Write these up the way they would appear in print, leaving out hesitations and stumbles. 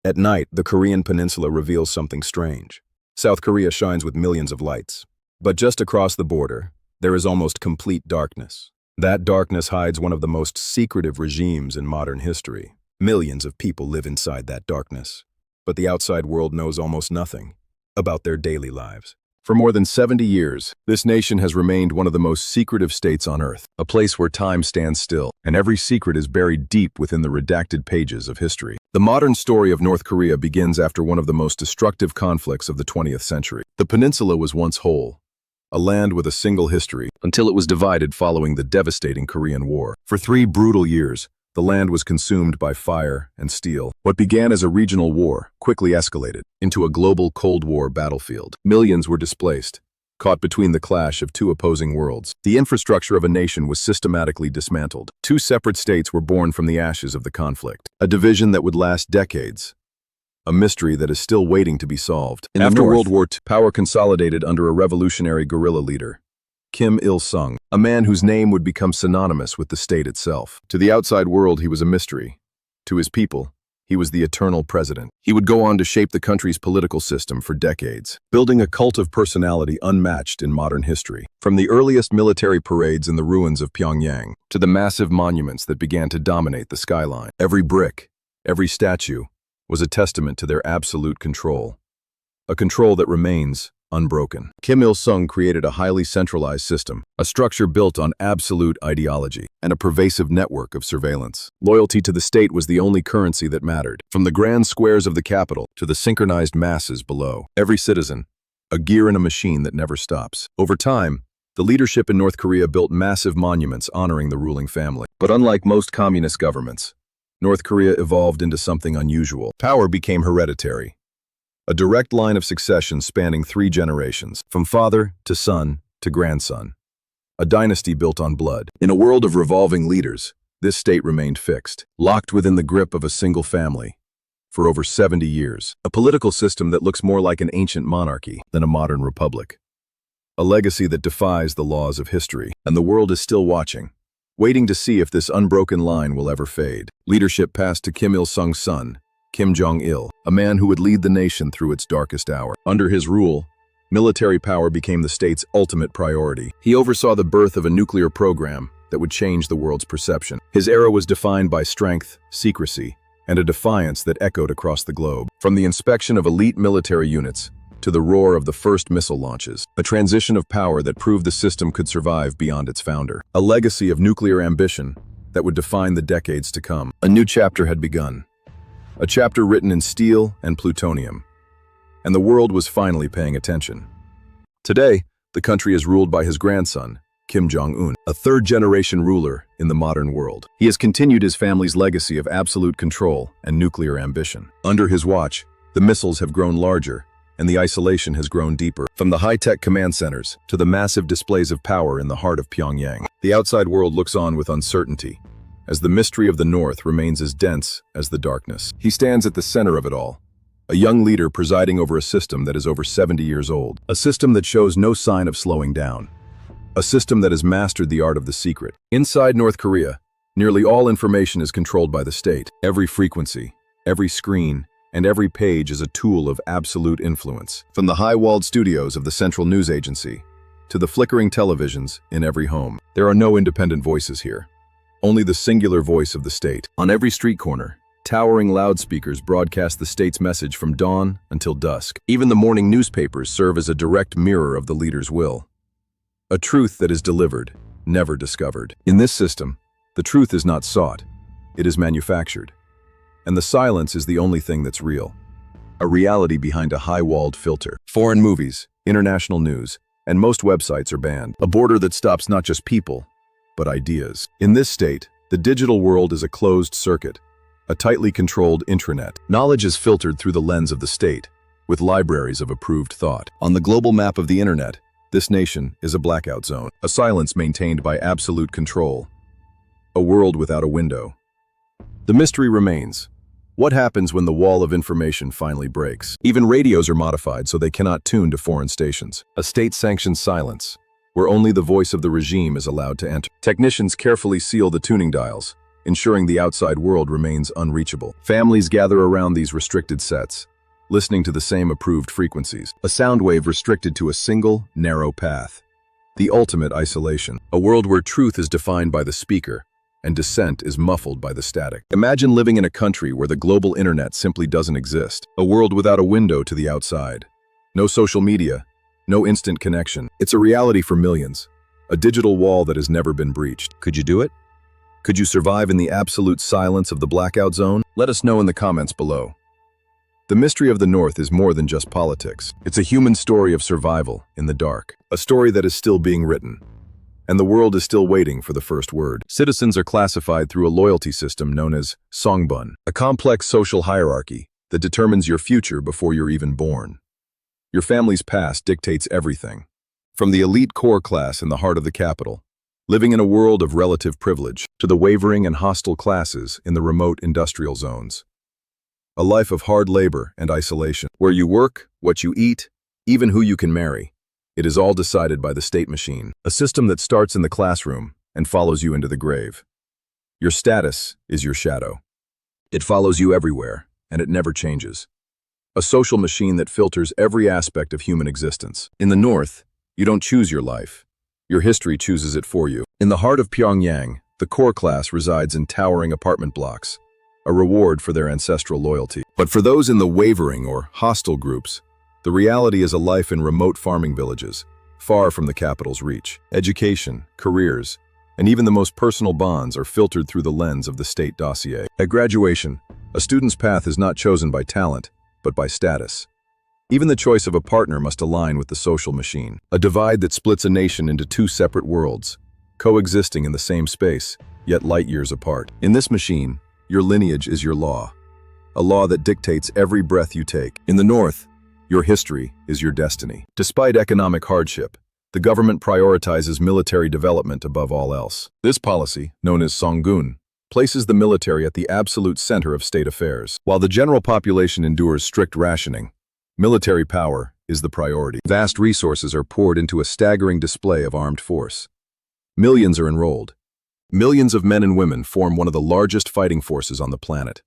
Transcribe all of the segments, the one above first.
At night, the Korean peninsula reveals something strange. South Korea shines with millions of lights. But just across the border, there is almost complete darkness. That darkness hides one of the most secretive regimes in modern history. Millions of people live inside that darkness, but the outside world knows almost nothing about their daily lives. For more than 70 years, this nation has remained one of the most secretive states on Earth, a place where time stands still, and every secret is buried deep within the redacted pages of history. The modern story of North Korea begins after one of the most destructive conflicts of the 20th century. The peninsula was once whole, a land with a single history, until it was divided following the devastating Korean War. For 3 brutal years, the land was consumed by fire and steel. What began as a regional war quickly escalated into a global Cold War battlefield. Millions were displaced, caught between the clash of 2 opposing worlds. The infrastructure of a nation was systematically dismantled. 2 separate states were born from the ashes of the conflict. A division that would last decades. A mystery that is still waiting to be solved. After World War II, power consolidated under a revolutionary guerrilla leader, Kim Il-sung, a man whose name would become synonymous with the state itself. To the outside world, he was a mystery. To his people, he was the eternal president. He would go on to shape the country's political system for decades, building a cult of personality unmatched in modern history. From the earliest military parades in the ruins of Pyongyang to the massive monuments that began to dominate the skyline, every brick, every statue, was a testament to their absolute control. A control that remains unbroken. Kim Il-sung created a highly centralized system, a structure built on absolute ideology, and a pervasive network of surveillance. Loyalty to the state was the only currency that mattered. From the grand squares of the capital to the synchronized masses below, every citizen, a gear in a machine that never stops. Over time, the leadership in North Korea built massive monuments honoring the ruling family. But unlike most communist governments, North Korea evolved into something unusual. Power became hereditary. A direct line of succession spanning 3 generations, from father to son to grandson. A dynasty built on blood. In a world of revolving leaders, this state remained fixed, locked within the grip of a single family. For over 70 years, a political system that looks more like an ancient monarchy than a modern republic. A legacy that defies the laws of history, and the world is still watching, waiting to see if this unbroken line will ever fade. Leadership passed to Kim Il-sung's son, Kim Jong Un, a man who would lead the nation through its darkest hour. Under his rule, military power became the state's ultimate priority. He oversaw the birth of a nuclear program that would change the world's perception. His era was defined by strength, secrecy, and a defiance that echoed across the globe. From the inspection of elite military units to the roar of the first missile launches, a transition of power that proved the system could survive beyond its founder. A legacy of nuclear ambition that would define the decades to come. A new chapter had begun. A chapter written in steel and plutonium. And the world was finally paying attention. Today, the country is ruled by his grandson, Kim Jong Un, a 3rd-generation ruler in the modern world. He has continued his family's legacy of absolute control and nuclear ambition. Under his watch, the missiles have grown larger, and the isolation has grown deeper. From the high-tech command centers to the massive displays of power in the heart of Pyongyang, the outside world looks on with uncertainty, as the mystery of the North remains as dense as the darkness. He stands at the center of it all, a young leader presiding over a system that is over 70 years old, a system that shows no sign of slowing down, a system that has mastered the art of the secret. Inside North Korea, nearly all information is controlled by the state. Every frequency, every screen, and every page is a tool of absolute influence. From the high-walled studios of the Central News Agency to the flickering televisions in every home, there are no independent voices here. Only the singular voice of the state. On every street corner, towering loudspeakers broadcast the state's message from dawn until dusk. Even the morning newspapers serve as a direct mirror of the leader's will. A truth that is delivered, never discovered. In this system, the truth is not sought, it is manufactured. And the silence is the only thing that's real. A reality behind a high-walled filter. Foreign movies, international news, and most websites are banned. A border that stops not just people, but ideas. In this state, the digital world is a closed circuit, a tightly controlled intranet. Knowledge is filtered through the lens of the state, with libraries of approved thought. On the global map of the internet, this nation is a blackout zone, a silence maintained by absolute control, a world without a window. The mystery remains. What happens when the wall of information finally breaks? Even radios are modified so they cannot tune to foreign stations. A state-sanctioned silence, where only the voice of the regime is allowed to enter. Technicians carefully seal the tuning dials, ensuring the outside world remains unreachable. Families gather around these restricted sets, listening to the same approved frequencies, a sound wave restricted to a single, narrow path. The ultimate isolation, a world where truth is defined by the speaker, and dissent is muffled by the static. Imagine living in a country where the global internet simply doesn't exist, a world without a window to the outside. No social media, no instant connection. It's a reality for millions, a digital wall that has never been breached. Could you do it? Could you survive in the absolute silence of the blackout zone? Let us know in the comments below. The mystery of the North is more than just politics. It's a human story of survival in the dark, a story that is still being written, and the world is still waiting for the first word. Citizens are classified through a loyalty system known as songbun, a complex social hierarchy that determines your future before you're even born. Your family's past dictates everything, from the elite core class in the heart of the capital, living in a world of relative privilege, to the wavering and hostile classes in the remote industrial zones. A life of hard labor and isolation, where you work, what you eat, even who you can marry. It is all decided by the state machine, a system that starts in the classroom and follows you into the grave. Your status is your shadow. It follows you everywhere, and it never changes. A social machine that filters every aspect of human existence. In the North, you don't choose your life. Your history chooses it for you. In the heart of Pyongyang, the core class resides in towering apartment blocks, a reward for their ancestral loyalty. But for those in the wavering or hostile groups, the reality is a life in remote farming villages, far from the capital's reach. Education, careers, and even the most personal bonds are filtered through the lens of the state dossier. At graduation, a student's path is not chosen by talent, but by status. Even the choice of a partner must align with the social machine, a divide that splits a nation into two separate worlds, coexisting in the same space, yet light years apart. In this machine, your lineage is your law, a law that dictates every breath you take. In the North, your history is your destiny. Despite economic hardship, the government prioritizes military development above all else. This policy, known as Songun, places the military at the absolute center of state affairs. While the general population endures strict rationing, military power is the priority. Vast resources are poured into a staggering display of armed force. Millions are enrolled. Millions of men and women form one of the largest fighting forces on the planet.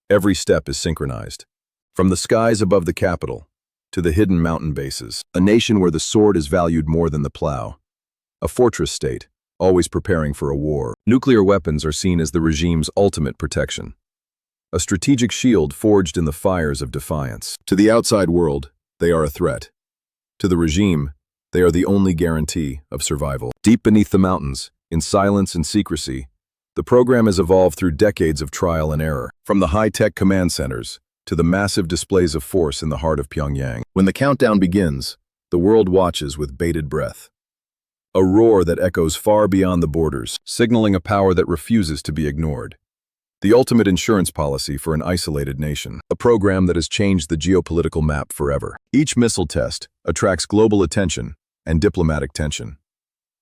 Every step is synchronized. From the skies above the capital to the hidden mountain bases, a nation where the sword is valued more than the plow. A fortress state, always preparing for a war. Nuclear weapons are seen as the regime's ultimate protection. A strategic shield forged in the fires of defiance. To the outside world, they are a threat. To the regime, they are the only guarantee of survival. Deep beneath the mountains, in silence and secrecy, the program has evolved through decades of trial and error, from the high-tech command centers to the massive displays of force in the heart of Pyongyang. When the countdown begins, the world watches with bated breath. A roar that echoes far beyond the borders, signaling a power that refuses to be ignored. The ultimate insurance policy for an isolated nation, a program that has changed the geopolitical map forever. Each missile test attracts global attention and diplomatic tension.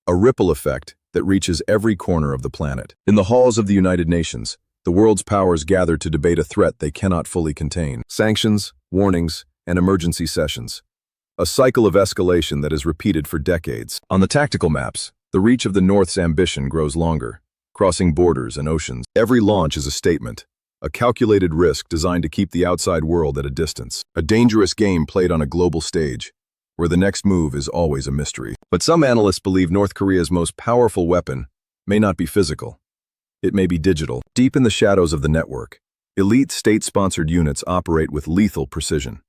A ripple effect that reaches every corner of the planet. In the halls of the United Nations, the world's powers gather to debate a threat they cannot fully contain. Sanctions, warnings, and emergency sessions. A cycle of escalation that is repeated for decades. On the tactical maps, the reach of the North's ambition grows longer, crossing borders and oceans. Every launch is a statement, a calculated risk designed to keep the outside world at a distance. A dangerous game played on a global stage, where the next move is always a mystery. But some analysts believe North Korea's most powerful weapon may not be physical. It may be digital. Deep in the shadows of the network, elite state-sponsored units operate with lethal precision.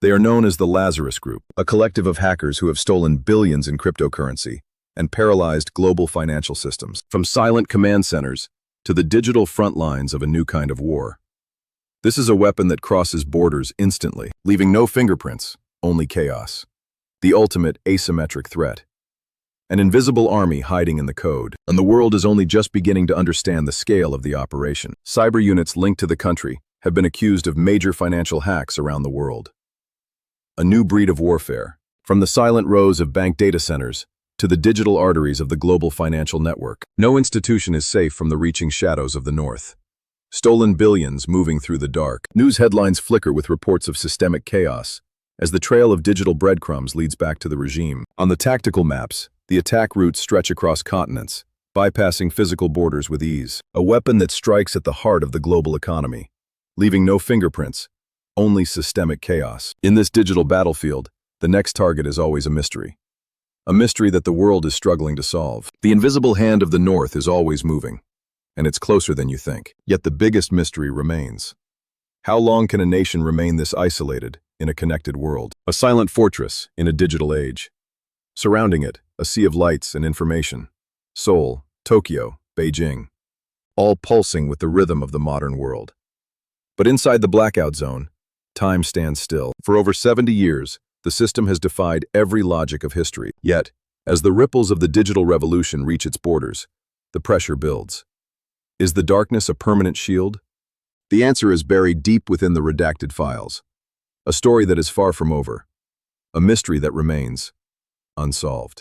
They are known as the Lazarus Group, a collective of hackers who have stolen billions in cryptocurrency and paralyzed global financial systems, from silent command centers to the digital front lines of a new kind of war. This is a weapon that crosses borders instantly, leaving no fingerprints, only chaos. The ultimate asymmetric threat. An invisible army hiding in the code, and the world is only just beginning to understand the scale of the operation. Cyber units linked to the country have been accused of major financial hacks around the world. A new breed of warfare, from the silent rows of bank data centers to the digital arteries of the global financial network. No institution is safe from the reaching shadows of the North. Stolen billions moving through the dark. News headlines flicker with reports of systemic chaos, as the trail of digital breadcrumbs leads back to the regime. On the tactical maps, the attack routes stretch across continents, bypassing physical borders with ease. A weapon that strikes at the heart of the global economy, leaving no fingerprints, only systemic chaos. In this digital battlefield, the next target is always a mystery. A mystery that the world is struggling to solve. The invisible hand of the North is always moving, and it's closer than you think. Yet the biggest mystery remains. How long can a nation remain this isolated in a connected world? A silent fortress in a digital age. Surrounding it, a sea of lights and information. Seoul, Tokyo, Beijing, all pulsing with the rhythm of the modern world. But inside the blackout zone, time stands still. For over 70 years, the system has defied every logic of history. Yet, as the ripples of the digital revolution reach its borders, the pressure builds. Is the darkness a permanent shield? The answer is buried deep within the redacted files. A story that is far from over. A mystery that remains unsolved.